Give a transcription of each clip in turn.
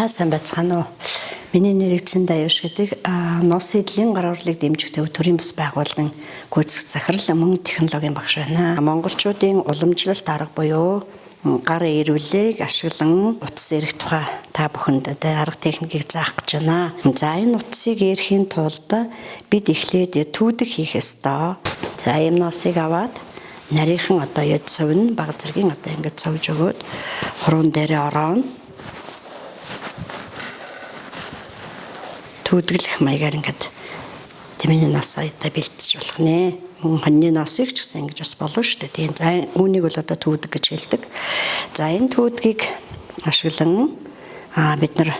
Сайн байцгаана уу. Миний нэр Даюш гэдэг нос эдлийн гар урлыг дэмжих төв төрийн бас байгууллагын гүйцэтгэх захирал мөн технологийн багш байна. Монголчуудын уламжлалт арга буюу гар ирвэлийг ашиглан утас эрэх тухай та бүхэнд арга техникийг заах гэж байна. За энэ утасыг эрэхийн тулд бид эхлээд түүдэг хийх ёстой. За ийм носыг аваад нарийнхан яд цовно баг зэргийн ингэж цовж өгөөд хуруунд дээрээ орооно. Түүдэглэх маягаар ингээд тэмээний носоо бэлтэж болох нэ. Мөн хоньны носыг ч гэсэн ингэж бас болно шүү дээ. Тийм. За үүнийг бол түүдэг гэж хэлдэг. За энэ түүдгийг ашиглан бид нар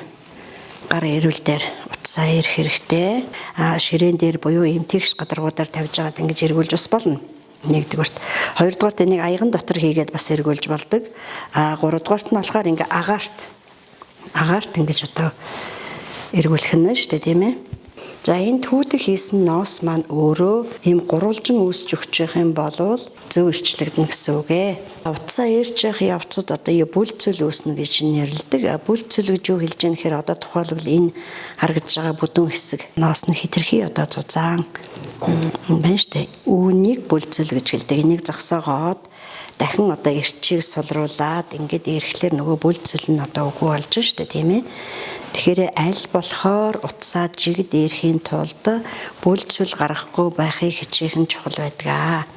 гар ирвэл дээр утсаа ирэх хэрэгтэй. Ширээн дээр буюу эмтгч гадаргуудаар тавьж байгаад ингэж эргүүлж бас болно. Нэгдүгээрт, хоёрдугаарт энийг аяган дотор хийгээд бас эргүүлж болдог. Гуравдугаарт нь болохоор ингээ агаарт ингэж эргүүлэх нь шүү дээ, тийм ээ. За энэ түүдэг хийсэн ноос маань өөрөө ийм гурвалжин үүсч өгч явах юм бол зөв ирчлэгдэнэ гэсэн үг ээ. Утсаа ирж явах явцад бүлцөл үүснэ гэж нэрлэдэг. Бүлцөл гэж юу хэлж байгаа нэхэр тухайлбал энэ харагдаж байгаа бүдүүн хэсэг ноос нь хэтэрхий зузаан байна шүү дээ. Үүнийг бүлцөл гэж хэлдэг. Энийг зогсоогоод дахин эрчийг сулруулад ингээд ирэхлээр нөгөө бүлцөл нь үгүй болж шүү дээ, тийм ээ. Тэгэхээр аль болохоор утсаа жигд ирэхийн тулд бүлцөл гаргахгүй байхыг хичээх нь чухал байдаг.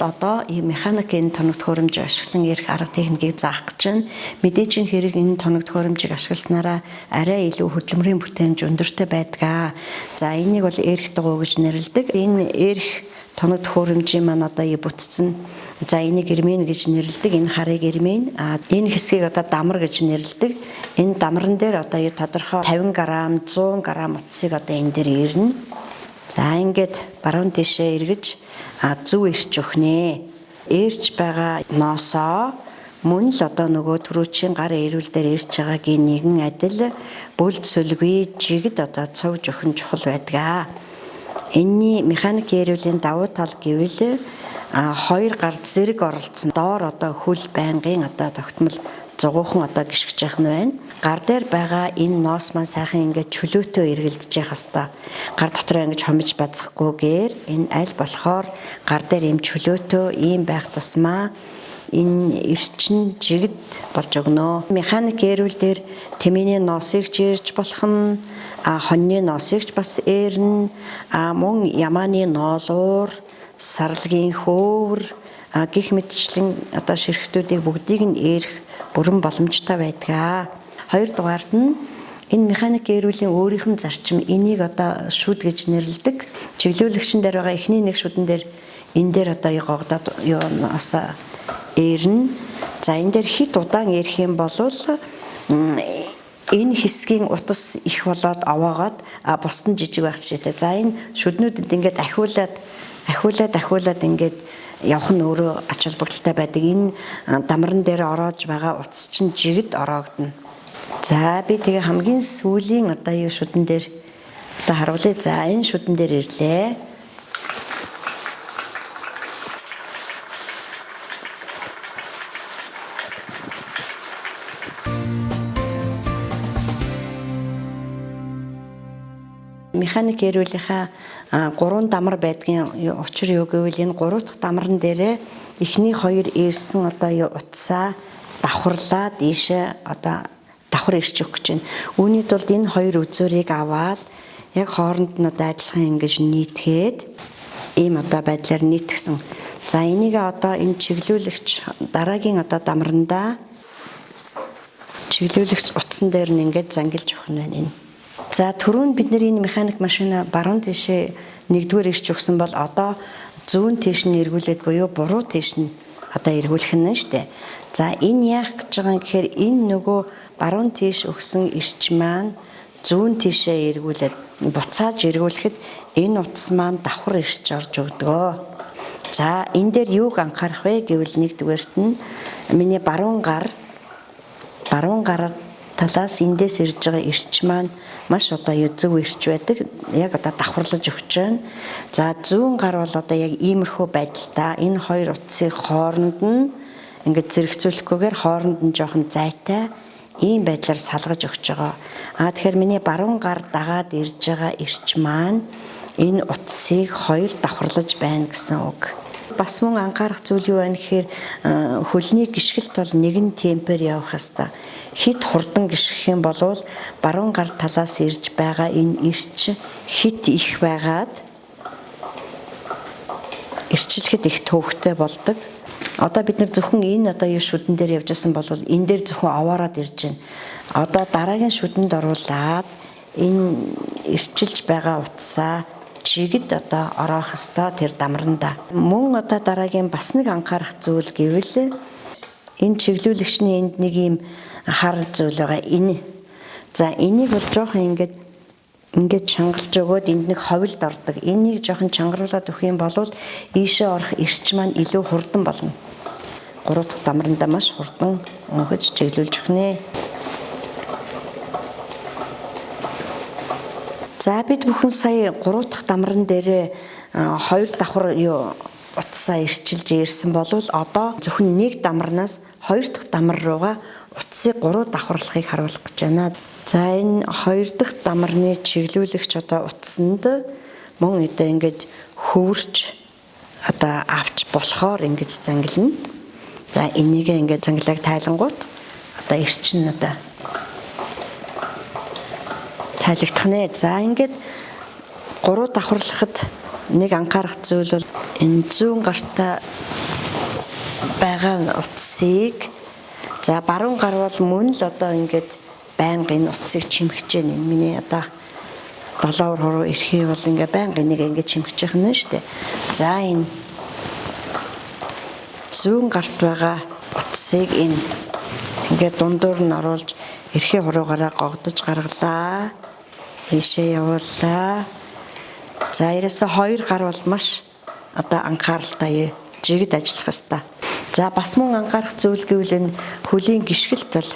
Одоо ийм механикийн тоног төхөөрөмж ашиглан ирэх арга техникийг заах гэж байна. Мэдээж хэрэг энэ тоног төхөөрөмжийг ашигласнараа арай илүү хөдөлмөрийн бүтээмж өндөртэй байдаг. За энийг бол эрх дугуй гэж нэрлэдэг. Энэ эрх тоног төхөөрөмжийн маань бүтцэн. За энийг гермен гэж нэрлэдэг. Энэ харыг гермен. Энэ хэсгийг дамар гэж нэрлэдэг. Энэ дамран дээр тодорхой 50 г, 100 г утсыг энэ дээр ирнэ. За ингээд баруун тишээ эргэж зөв ирч өгнэ. Ирж байгаа ноосоо мөн л нөгөө түрүүчийн гар ирвэл дээр ирж байгаагийн нэгэн адил бүлцөлгүй жигд цовж өгөх нь чухал байдаг. Энэний механикийн ирвэлийн давуу тал гэвэл хоёр гар зэрэг оролцсон доор хөл байнгын тогтмол зугуухан гიშгэж явах нь байна. Гар дээр байгаа энэ ноос маань сайхан ингээд чөлөөтөө эргэлдэж явах хэвээр. Гар дотроо ингэж хомж бацахгүйгээр энэ аль болохоор гар дээр ийм чөлөөтөө ийм байх тусмаа энэ эрчин жигд болж өгнө. Механик эрүүл дээр тэмээний носыг ч eerж болох нь хоньны носыг ч бас eerнэ. Мөн ямааны ноолуур, сарлагын хөвөр гих мэтчлэн ширхтүүдийг бүгдийг нь eerх бүрэн боломжтой байдаг. Хоёрдугаарт нь энэ механик эрүүлийн өөрийнх нь зарчим энийг шүд гэж нэрлэдэг. Чиглүүлэгчэн дээр байгаа эхний нэг шүдэн дээр энэ дээр гогдоод юунаас eerнэ. За энэ дээр хит удаан eerх юм бол энэ хэсгийн утас их болоод овоогоод бусд нь жижиг байх жишээтэй. За энэ шүднүүдэд ингээд ахиулаад ингээд явах нь өөрөө ач холбогдолтой байдаг. Энэ дамран дээр ороож байгаа утас чинь жигд ороогдно. За би тэгээ хамгийн сүүлийн шүдэн дээр харуулъя. За энэ шүдэн дээр ирлээ. Механик эрүүлийнхаа 3 дамар байдгийн учир юу гэвэл энэ 3 дахь дамран дээрээ эхний 2 ирсэн утсаа давхарлаад ийшээ давхар ирч өгөх гэж байна. Үүний тулд энэ 2 үзүүрийг аваад яг хооронд нь адилхан ингэж нийтгээд ийм байдлаар нийтгсэн. За энийг энэ чиглүүлэгч дараагийн дамрандаа чиглүүлэгч утсан дээр нь ингэж зангилж өгөх нь байна. За түрүүн бид энэ механик машина баруун тишээ нэгдүгээр ирч өгсөн бол зүүн тиш нь эргүүлээд буюу буруу тиш нь эргүүлэх нь шүү дээ. За энэ яах гэж байгаа юм гэхээр энэ нөгөө баруун тиш өгсөн ирч маань зүүн тишээ эргүүлээд буцааж эргүүлэхэд энэ утас маань давхар ирч орж өгдөгөө. За энэ дээр юуг анхаарах вэ гэвэл нэгдүгээрт нь миний баруун гар талаас эндээс ирж байгаа ирч маань маш зөв ирч байдаг. Яг давхарлаж өгч байна. За зүүн гар бол яг иймэрхүү байдалтай энэ хоёр утсыг хооронд нь ингээд зэрэгцүүлэхгүйгээр хооронд нь жоохон зайтай ийм байдлаар салгаж өгч байгаа. Тэгэхээр миний баруун гар дагаад ирж байгаа эрч маань энэ утсыг хоёр давхарлаж байна гэсэн үг. Бас мөн анхаарах зүйл юу вэ гэхээр хөлний гიშгэлт бол нэгэн темпээр явах ёстой. Хит хурдан гიშгэх юм бол баруун гар талаас ирж байгаа энэ эрч хит их байгаад эрчилгэхэд их төвөгтэй болдог. Одоо бид нар зөвхөн энэ одоо шүдэн дээр явж байсан бол энэ дээр зөвхөн овоороод ирж байна. Одоо дараагийн шүдэнд оруулаад энэ эрчилж байгаа утсаа чигд одоо ороох ёстой тэр дамранда. Мөн одоо дараагийн бас нэг анхаарах зүйл гэвэл энэ чиглүүлэгчний энд нэг юм хар зүйл байгаа. Энэ. За энийг бол жоохон ингээд чангалж өгөөд энд нэг ховлд ордог. Энийг жоохон чангаруулад өгөх юм бол ийшээ орох эрч маань илүү хурдан болно. 3 дахь дамранда маш хурдан өнгөж чиглүүлж өгнө. За бид бүхэн сая 3 дахь дамран дээр 2 давхар утсаа эрчилж ирсэн бол одоо зөвхөн нэг дамарнаас 2 дахь дамар руугаа утсыг 3 давхарлахыг харуулах гэж байна. За энэ 2 дахь дамарны чиглүүлэгч одоо утсанд мөн одоо ингэж хөвөрч одоо авч болохоор ингэж зангилна. За энийг ингэж занглаг тайлангууд одоо эрчин одоо тайлагдах нэ. За ингээд 3 давхарлахад нэг анхаарах зүйл бол энэ зүүн гартаа байгаа утсыг за баруун гар бол мөн л одоо ингээд байнга энэ утсыг чимхэж байна. Миний одоо 7 хуруу эрхий бол ингээд байнга энийг ингээд чимхэж явах нь шүү дээ. За энэ зүүн гарт байгаа утсыг энэ ингээд дундуур нь оруулж эрхий хуруугаараа гогдож гаргалаа. Ийшээ явууллаа. За ерөөсө 2 гар бол маш одоо анхааралтай жигд ажиллах ёстой. За бас мөн анхаарах зүйл гэвэл энэ хөлийн гიშгэлт бол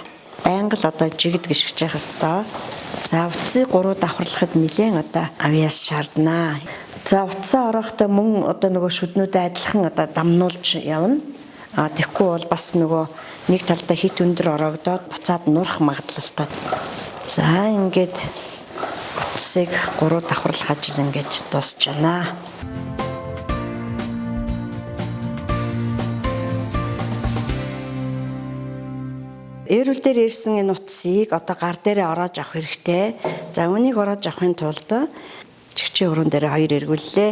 байнга л одоо жигд гიშгэж явах ёстой. За утсыг 3 давхарлахад нэлээд одоо авьяас шаарднаа. За утсаа орохдоо мөн одоо нөгөө шүднүүдэд адилхан одоо дамнуулж явна. Тэгэхгүй бол бас нөгөө нэг талдаа хит өндөр ороогдоод буцаад нурах магадлалтай. За ингээд утсыг 3 давхарлах ажил ингээд дуусч байна. Эрүүл дээр ирсэн энэ утсыг одоо гар дээрээ ороож авах хэрэгтэй. За үнийг ороож авахын тулд чигчийн хуруунд дээр 2 эргүүллээ.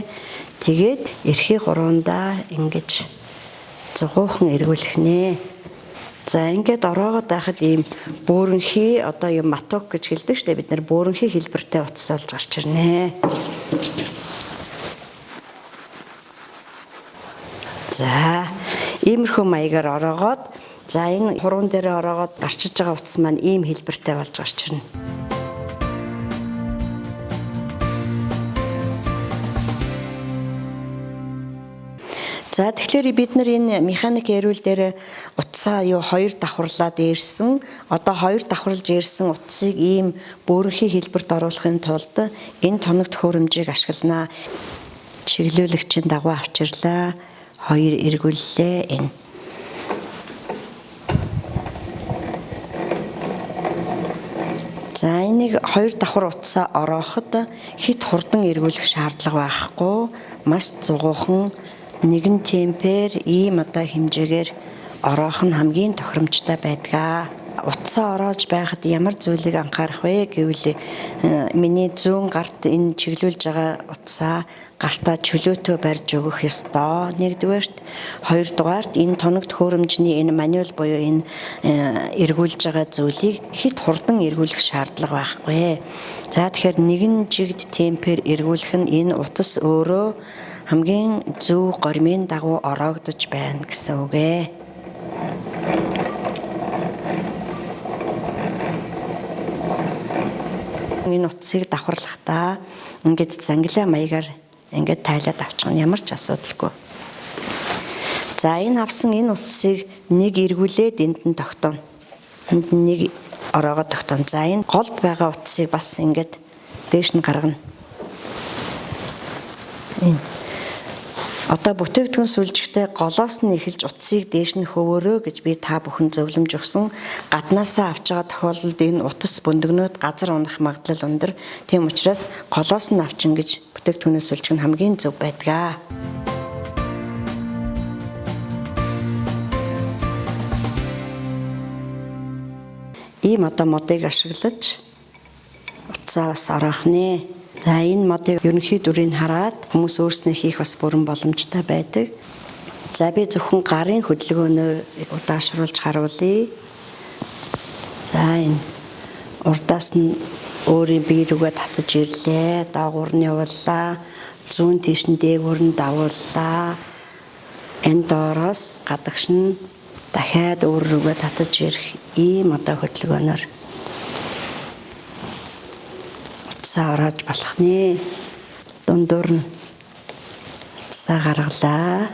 Тэгээд эрхий хуруунда ингэж зугуухан эргүүлэх нэ. За ингээд ороогоод байхад ийм бөөрөнхий одоо юм маток гэж хэлдэг шүү дээ. Бид нар бөөрөнхий хэлбэртэй утас болж гарч ирнэ. За иймэрхүү маягаар ороогоод за энэ хуруун дээр ороогоод гарчиж байгаа утас маань ийм хэлбэртэй болж гарч ирнэ. За тэгэхээр бид нар энэ механик эрүүл дээр утсаа 2 давхарлаад ирсэн. Одоо 2 давхарлаж ирсэн утсыг ийм бөөрөнхий хэлбэрт оруулахын тулд энэ тоног төхөөрөмжийг ашиглана. Чиглүүлэгчийн дагуу авчирлаа. 2 эргүүллээ энэ. За энийг 2 давхар утсаа орооход хит хурдан эргүүлэх шаардлага байхгүй. Маш зугуухан нэгэн темпээр ийм одоо хэмжээгээр ороох нь хамгийн тохиромжтой байдаг. Утсаа ороож байхад ямар зүйлийг анхаарах вэ гэвэл миний зүүн гарт энэ чиглүүлж байгаа утсаа гартаа чөлөөтөө барьж өгөх ёстой. Нэгдүгээрт, хоёрдугаарт энэ тоног төхөөрөмжний энэ мануал буюу энэ эргүүлж байгаа зүйлийг хит хурдан эргүүлэх шаардлага байхгүй. За тэгэхээр нэгэн жигд темпээр эргүүлэх нь энэ утас өөрөө хамгийн зөв гормын дагуу ороогдож байна гэсэн үг ээ. Энэ утсыг давхарлахдаа ингээд зангилаа маягаар ингээд тайлаад авчих нь ямар ч асуудалгүй. За энэ авсан энэ утсыг нэг эргүүлээд энд нь тогтооно. Энд нэг ороогоо тогтооно. За энэ голд байгаа утсыг бас ингээд дээш нь гаргана. Одоо бүтээгдэхүүн сүлжигтэй голоос нь эхэлж утсыг дээш нь хөвөөрөө гэж би та бүхэн зөвлөмж өгсөн. Гаднаасаа авч байгаа тохиолдолд энэ утас бөндөгнөөд газар унах магадлал өндөр. Тийм учраас голоос нь авчин гэж бүтээгдэхүүнээ сүлжих нь хамгийн зөв байдаг. Ийм одоо модыг ашиглаж утсаа бас ороох нэ. За энэ модыг ерөнхий дүрийг хараад хүмүүс өөрснөө хийх бас бүрэн боломжтой байдаг. За би зөвхөн гарын хөдөлгөөнөөр удаашруулж харуулъя. За энэ урдаас нь өөрийн бие рүүгээ татаж ирлээ. Доогуур нь явууллаа. Зүүн тийш нь дээгүүр нь давууллаа. Энэ доороос гадагш нь дахиад өөр рүүгээ татаж ирэх ийм одоо хөдөлгөөнөөр сарааж болох нэ. Дундуур нь цаа гаргалаа.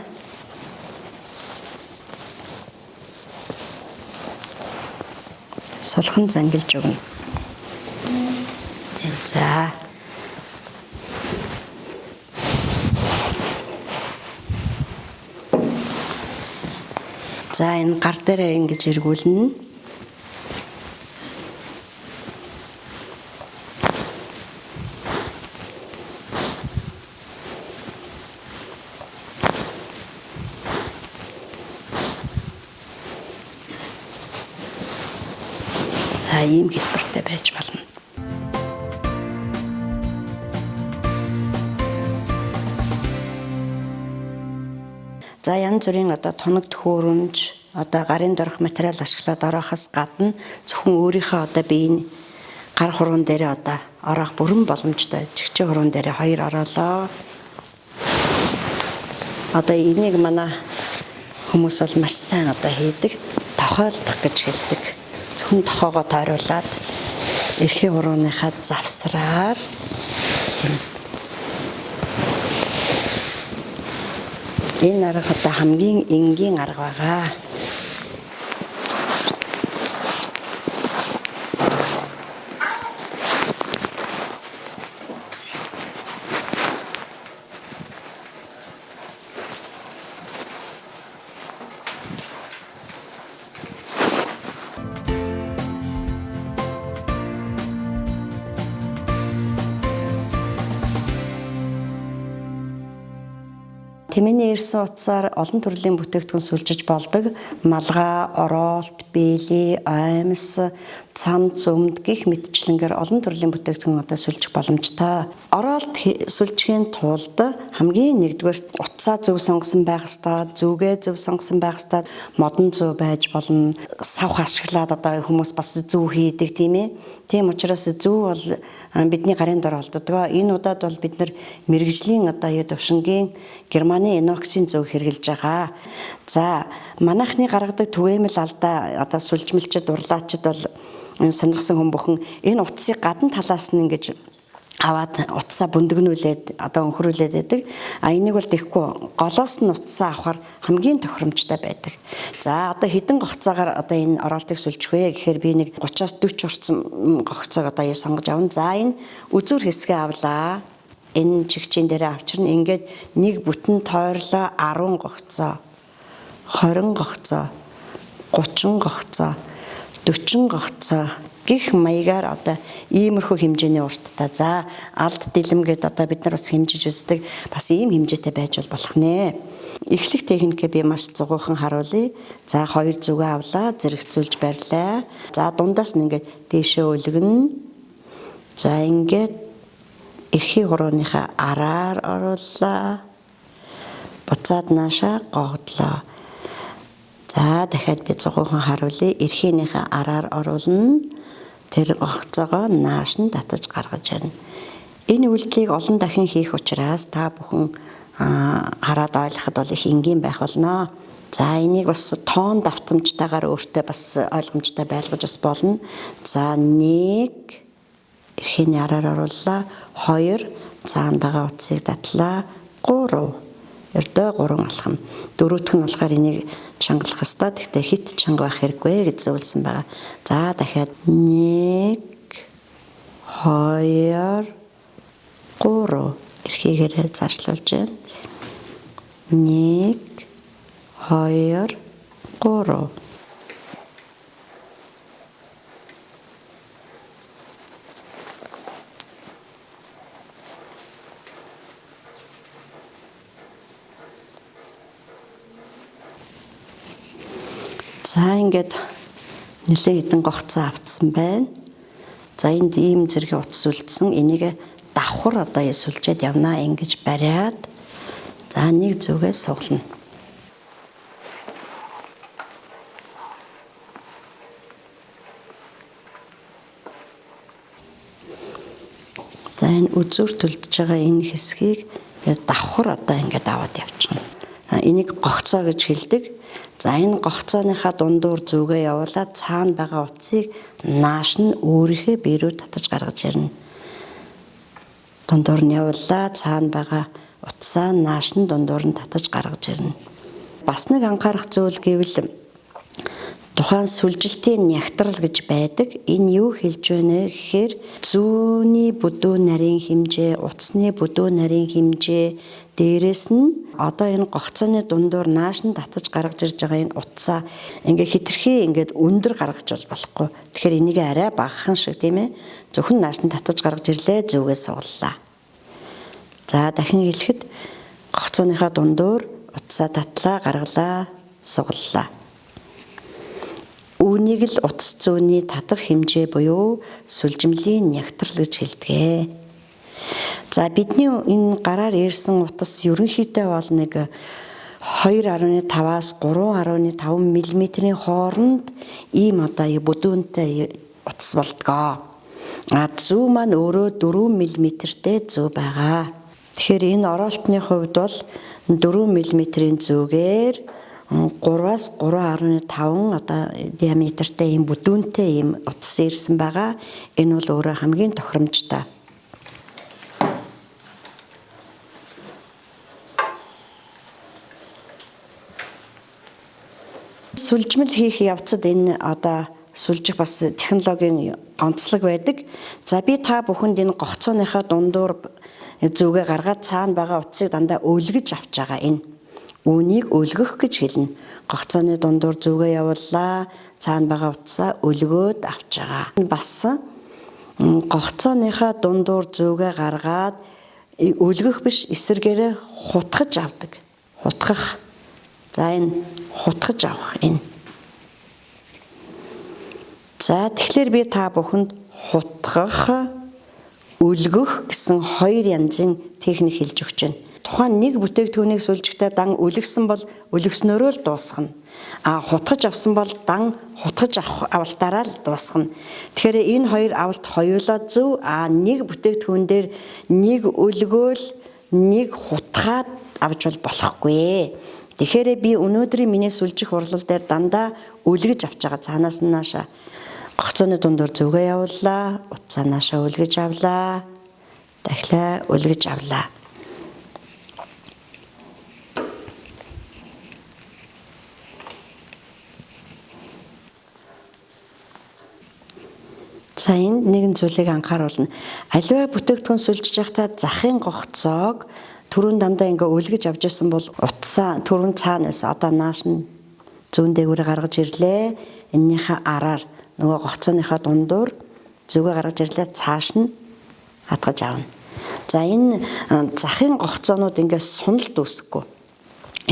Сулхан зангилж өгнө. За. За энэ гар дээрээ ингэж эргүүлнэ. Ийм хэлбэртэй байж болно. За янз бүрийн одоо тоног төхөөрөмж, одоо гарын дорох материал ашиглаад ороохоос гадна зөвхөн өөрийнхөө одоо биеийн гар хуруунд дээрээ одоо ороох бүрэн боломжтой. Жигчээ хуруунд дээрээ 2 ороолоо. Одоо энийг манай хүмүүс бол маш сайн одоо хийдэг. Тохиолдох гэж хэлдэг. Зөвхөн тохоогоо тойруулаад эрхээ хурууныхаа завсраар энэ арга одоо хамгийн энгийн арга байгаа. Тэмээний ирсэн утсаар олон төрлийн бүтээгдэхүүн сүлжиж болдог. Малгай, ороолт, бэлий, оймс, цам цөмд гих мэтчлэнгээр олон төрлийн бүтээгдэхүүн одоо сүлжих боломжтой. Ороолт сүлжихийн тулд хамгийн нэгдүгээр утсаа зөв сонгосон байх ёстой, зүгээ зөв сонгосон байх ёстой, модон зөв байж болно. Савх ашиглаад одоо хүмүүс бас зөв хийдэг тийм ээ. Тийм учраас зөв бол бидний гарын дор олддог. Энэ удаад бол бид нар мэрэгжлийн одоо төвшингийн Германы иноксийн зөв хэрэгжилж байгаа. За манайхны гаргадаг түгээмэл алдаа одоо сүлжмэлчд урлаачд бол сонирхсан хүн бүхэн энэ утсыг гадна талаас нь ингэж аваад утсаа бүндгнүүлээд одоо өнхрүүлээд байдаг. Энийг бол тэхгүй голоос нь утсаа авахар хамгийн тохиромжтой байдаг. За одоо хэдэн гогцоогаар одоо энэ ороолтыг сүлжих вэ гэхээр би нэг 30-аас 40 орчим гогцоог одоо сонгож авна. За энэ үзүүр хэсгээ авлаа. Энэ чигчийн дээрээ авчирна. Ингээд нэг бүтэн тойрлоо 10 гогцоо, 20 гогцоо, 30 гогцоо, 40 гогцоо гих маягаар одоо иймэрхүү хэмжээний урттай. За алд дэлэмгээд одоо бид нар бас хэмжиж үздэг. Бас ийм хэмжээтэй байж болох нэ. Эхлэх техникээ би маш зугуухан харуулъя. За 2 зүгээ авлаа, зэрэгцүүлж барьлаа. За дундаас нь ингээд дээшээ өлгөнө. За ингээд эрхий хурууныхаа араар орууллаа. Буцаад наашаа гогдлоо. За дахиад би зугуухан харуулъя. Эрхийнийхээ араар оруулна. Тэр гогцоогоо нааш нь татаж гаргаж ирнэ. Энэ үйлдэлийг олон дахин хийх учраас та бүхэн хараад ойлгоход бол их энгийн байх болно. За энийг бас тоон давтамжтайгаар өөртөө бас ойлгомжтой байлгаж бас болно. За 1 эрхийний араар орууллаа. 2 цаана байгаа утсыг татлаа. 3 ердөө 3 алхам. Дөрөвдөх нь болохоор энийг чангалах ёстой. Гэхдээ хит чанга байх хэрэггүй гэж зөвлөсөн байгаа. За дахиад 1 2 3 эрхийгээрээ заашлуулж байна. 1 2 3. За ингээд нэлээд хэдэн гогцоо авцсан байна. За энд ийм зэрэг утас үлдсэн. Энийг давхар одоо сүлжээд явнаа ингэж бариад за нэг зүгээс суглана. За энэ үзүүр төлдөж байгаа энэ хэсгийг давхар одоо ингээд аваад явчихна. Энийг гогцоо гэж хэлдэг. За энэ гогцооныхаа дундуур зүгээ явуулаад цаана байгаа утсыг нааш нь өөрийнхөө бие рүү татаж гаргаж ирнэ. Дундуур нь явуулаа цаана байгаа утсаа нааш нь дундуур нь татаж гаргаж ирнэ. Бас нэг анхаарах зүйл гэвэл тухайн сүлжилтийн нягтрал гэж байдаг. Энэ юу хэлж байна гэхээр зүүнний бүдүүн нарийн хэмжээ, утасны бүдүүн нарийн хэмжээ, дээрэс нь одоо энэ гогцооны дундуур нааш нь татаж гаргаж ирж байгаа энэ утсаа хитрхи өндөр гаргаж болохгүй. Тэгэхээр энийг арай багахан шиг тийм ээ. Зөвхөн нааш нь татаж гаргаж ирлээ, зүгээс суглалаа. За дахин хэлэхэд гогцооныхаа дундуур утсаа татлаа, гаргалаа, суглалаа. Үүнийг л утас зүүнний татах хэмжээ буюу сүлжмлийн нягтрал гэж хэлдэг. За бидний энэ гараар ирсэн утас ерөнхийдөө бол нэг 2.5-аас 3.5 мм-ийн хооронд ийм одоо бүдүүнтэй утас болдгоо. Зүү маань өөрөө 4 мм-тэй зүү байгаа. Тэгэхээр энэ ороолтны хувьд бол 4 мм-ийн зүүгээр 3-аас 3.5 одоо диаметртэй ийм бүдүүнтэй ийм утас ирсэн байгаа. Энэ бол өөрөө хамгийн тохиромжтой. Сүлжмэл хийх явцад энэ одоо сүлжих бас технологийн онцлог байдаг. За би та бүхэнд энэ гогцооныхаа дундуур зүгээ гаргаад цаана байгаа утсыг дандаа өлгөж авч байгаа энэ. Үүнийг өлгөх гэж хэлнэ. Гогцооны дундуур зүгээ явууллаа, цаана байгаа утсаа өлгөөд авч байгаа. Бас гогцооныхаа дундуур зүгээ гаргаад өлгөх биш, эсэргээрээ хутгаж авдаг. Хутгах. За энэ хутгаж авах энэ. За тэгэхээр би та бүхэнд хутгах, өлгөх гэсэн хоёр янзын техник хэлж өгч байна. Тухайн нэг бүтээгдэхүүнийг сүлжихдээ дан өлгсөн бол өлгснөөрөө л дуусгана. Хутгаж авсан бол дан хутгаж авалтаараа л дуусгана. Тэгэхээр энэ хоёр авалт хоёулаа зөв. Нэг бүтээгдэхүүн дээр нэг өлгөөл, нэг хутгаад авч болохгүй. Тэгэхээр би өнөөдрийн миний сүлжих урлал дээр дандаа өлгөж авч байгаа. Цаанаас нь наашаа гогцооны дундуур зүгээ явууллаа, утсаа наашаа өлгөж авлаа. Дахлаа өлгөж авлаа. За энд нэгэн зүйлийг анхааруулна. Аливаа бүтээгдэхүүн сүлжиж байхдаа захын гогцоог түрүүн дандаа өлгөж авч ирсэн бол утсаа түрүүн цаана байсан. Одоо нааш нь зүүн дээгүүрээ гаргаж ирлээ. Эннийхээ араар нөгөө гогцооныхаа дундуур зүгээ гаргаж ирлээ, цааш нь хатгаж авна. За энэ захын гогцоонууд сунал дүүсэхгүй.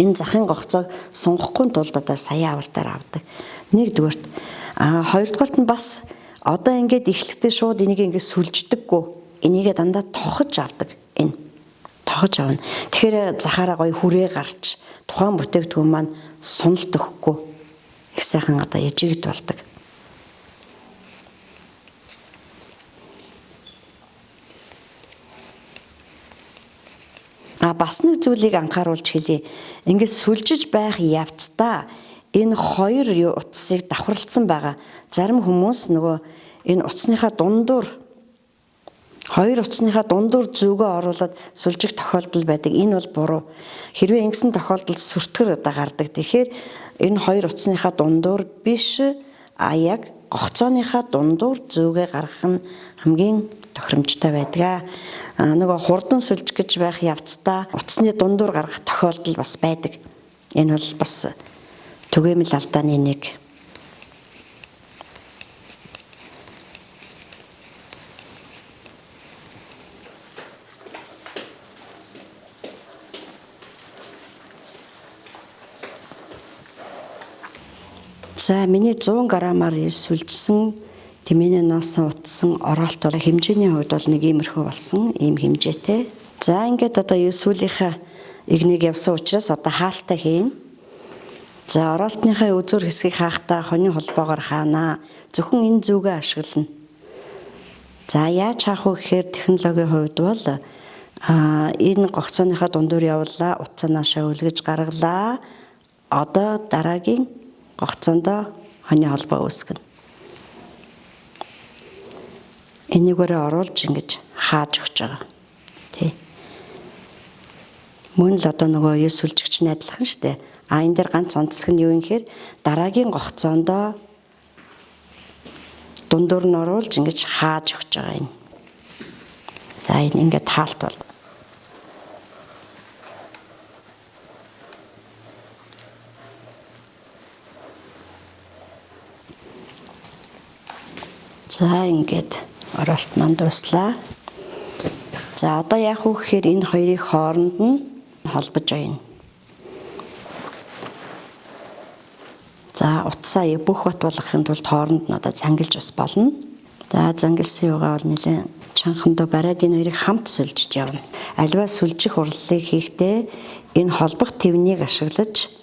Энэ захын гогцоог сунгахгүй тулд одоо сая авалтаар авдаг. Нэгдүгээрт хоёрдугаарт нь бас одоо эхлэхдээ шууд энийг сүлждэггүй. Энийг дандаа тохож авдаг. Энэ тохож авна. Тэгэхээр захаараа гоё хүрээ гарч тухайн бүтээгдэхүүн маань суналт өгөхгүй их сайхан одоо ижигт болдог. Бас нэг зүйлийг анхааруулж хэлье. Сүлжиж байх явцдаа энэ хоёр утсыг давхарлцсан байгаа. Зарим хүмүүс нөгөө энэ утасныхаа дундуур хоёр утасныхаа дундуур зүгөө оруулаад сүлжих тохиолдол байдаг. Энэ бол буруу. Хэрвээ ингэсэн тохиолдолд сүртгэр одоо гардаг. Тэгэхээр энэ хоёр утасныхаа дундуур биш, яг гогцооныхаа дундуур зүүгээ гаргах нь хамгийн тохиромжтой байдаг. Нөгөө хурдан сүлж гэж байх явцдаа утасны дундуур гаргах тохиолдол бас байдаг. Энэ бол бас түгээмэл алдааны нэг. За миний 100 граммаар сүлжсэн тэмээний ноосон утсан оролт бол хэмжээний хувьд бол нэг иймэрхүү болсон ийм хэмжээтэй. За ингээд одоо сүүлийнхаа игнийг явсан учраас одоо хаалтаа хийн. За оролтныхаа үзүүр хэсгийг хаахтаа хоньны холбоогоор хаанаа. Зөвхөн энэ зүгээ ашиглана. За яаж хаах вэ гэхээр технологийн хувьд бол энэ гогцооныхаа дундуур явууллаа, утсаанаашаа үлгэж гаргалаа. Одоо дараагийн гогцоондоо хоньны холбоо үүсгэнэ. Энийгээрээ оруулж ингэж хааж өгч байгаа. Тий. Мөн л одоо нөгөө сүлжигч нь адилхан шүү дээ. Энэ дээр ганц онцлог нь юу юм гэхээр дараагийн гогцоондоо дундуур нь оруулж ингэж хааж өгч байгаа юм. За энэ ингээд хаалт бол. За ингээд оролт маань дуслаа. За одоо яах вэ гэхээр энэ хоёрыг хооронд нь холбож байна. За утсаа бүх бат болгохын тулд хооронд нь одоо зангилж бас болно. За зангилсан юугаа бол нэлээд чанхандаа бариад энэ хоёрыг хамт сүлжиж явна. Альва сүлжих урлалыг хийхдээ энэ холбох тэвнийг ашиглаж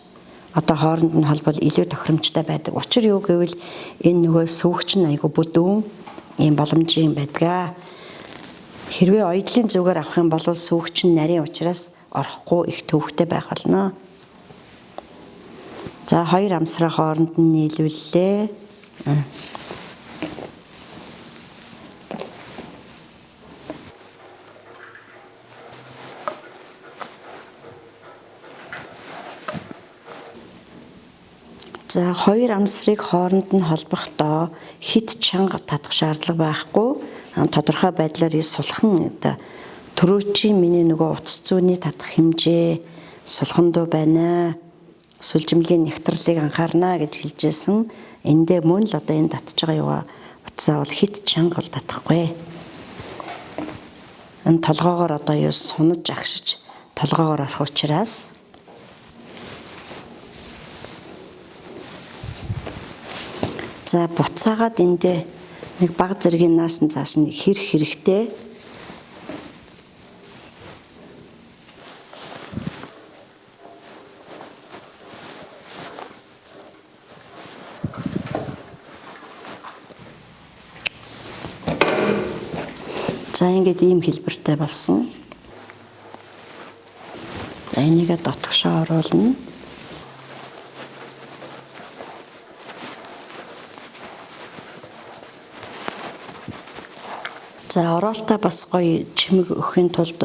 одоо хооронд нь холбол илүү тохиромжтой байдаг. Учир юу гэвэл энэ нөгөө сүүгч нь айгүй бүдүүн ийм боломжийн байдаг. Хэрвээ оёдлын зүгээр авах юм бол сүүгч нь нарийн учраас орохгүй их төвхтэй байх болно. За хоёр амсраа хооронд нь нийлүүллээ. За хоёр амсрыг хооронд нь холбохдоо хит чанга татах шаардлага байхгүй. Тодорхой байдлаар сулхан одоо төрөөчийн миний нөгөө утас зүүнний татах хэмжээ сулхандуу байна. Сүлжимлийн нэгтралыг анхаарна гэж хэлжсэн. Эндээ мөн л одоо энэ татж байгаа юга утсаа бол хит чанга бол татахгүй. Энэ толгоогоор одоо сунаж агшиж толгоогоор орох учраас за буцаагаад эндээ нэг баг зэргийн нааш нь цааш нь хэрэг хэрэгтэй. За ингээд ийм хэлбэртэй болсон. За энийгээ дотгошоо оруулна. За оролтоо бас гоё чимэг өгөхийн тулд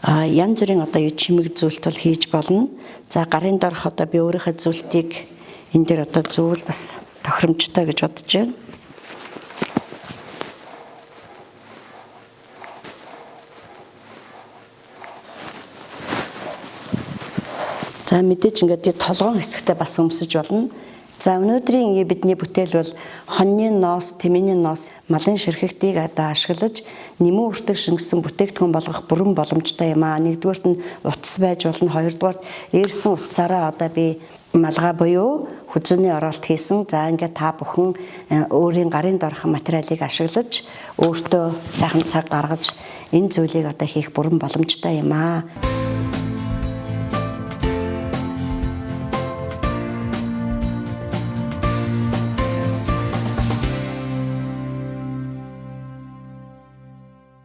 янз бүрийн одоо чимэг зүйлт бол хийж болно. За гарын дорох одоо би өөрийнхөө зүйлтийг энэ дээр одоо зөвл бас тохиромжтой гэж бодож байна. За мэдээж ингээд толгоон хэсэгтээ бас өмсөж болно. За өнөөдрийн бидний бүтээл бол хоньны ноос, тэмээний ноос, малын ширхэгтийг одоо ашиглаж нэмэн үртэг шингэсэн бүтээгдэхүүн болгох бүрэн боломжтой юм аа. Нэгдүгээрт нь утас байж болно, хоёрдугаарт ээрсэн утсаараа одоо би малгай буюу хүзүүний оролт хийсэн. За ингээд та бүхэн өөрийн гарын дорох материалыг ашиглаж өөртөө сайхан цаг гаргаж энэ зүйлийг одоо хийх бүрэн боломжтой юм аа.